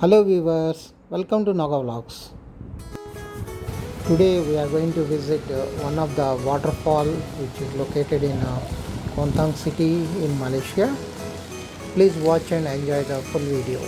Hello viewers, welcome to Naga Vlogs. Today we are going to visit one of the waterfall which is located in Kontang city in Malaysia. Please watch and enjoy the full video.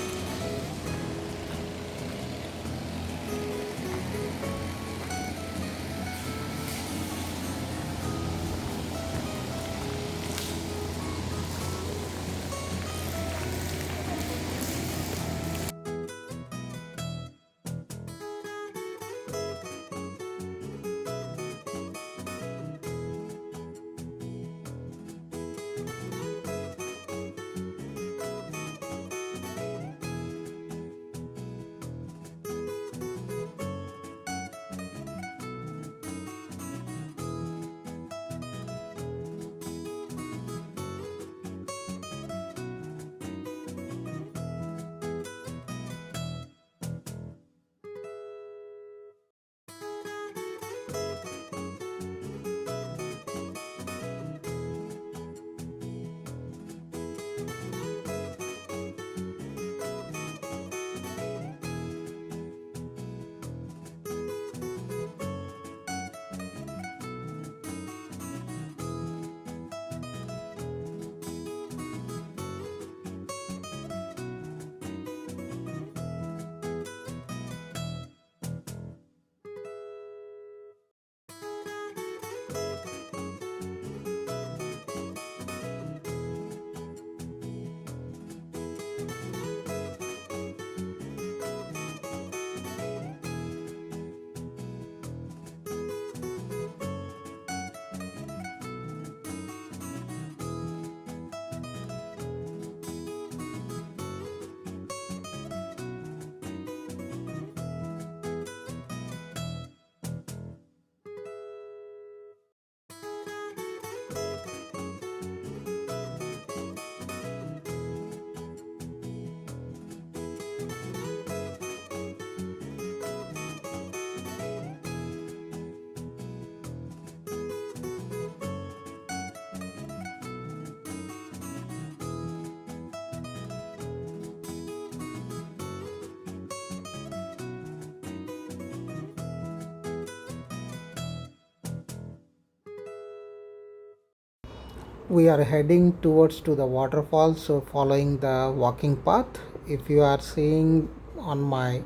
We are heading towards to the waterfall, so following the walking path. If you are seeing on my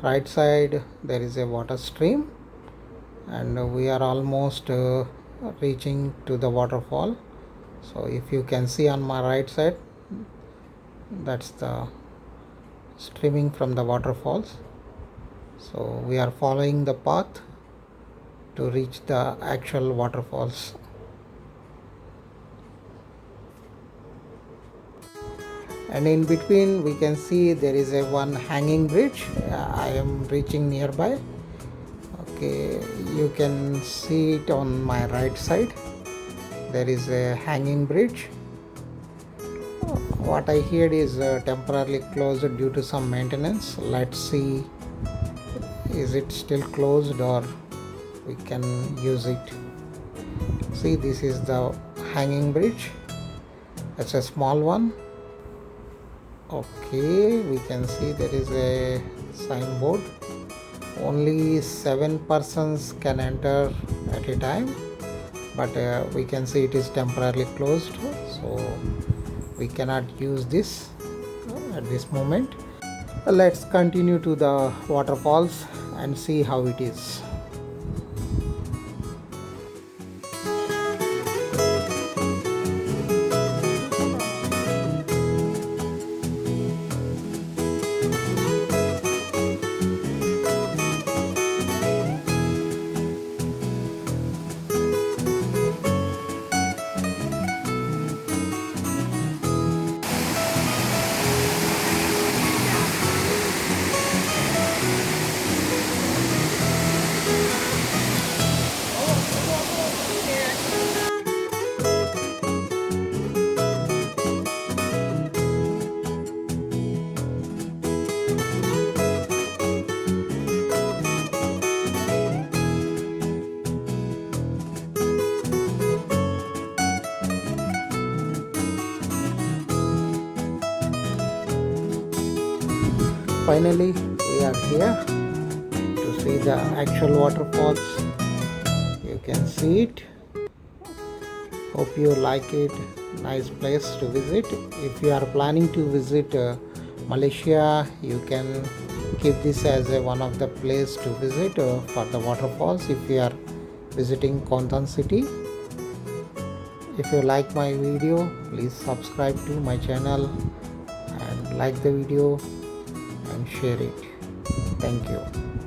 right side, there is a water stream, and we are almost reaching to the waterfall. So if you can see on my right side, that's the streaming from the waterfalls. So we are following the path to reach the actual waterfalls. And in between we can see there is a one hanging bridge. I am reaching nearby. Okay, you can see it on my right side. There is a hanging bridge. What I heard is temporarily closed due to some maintenance. Let's see, is it still closed or we can use it. See, this is the hanging bridge. It's a small one. Okay, we can see there is a signboard. Only 7 persons can enter at a time, but we can see it is temporarily closed, so we cannot use this at this moment. Let's continue to the waterfalls and see how it is. Finally, we are here to see the actual waterfalls. You can see it. Hope you like it. Nice place to visit. If you are planning to visit Malaysia, you can keep this as one of the place to visit for the waterfalls if you are visiting Kuantan city. If you like my video, please subscribe to my channel and like the video and share it. Thank you.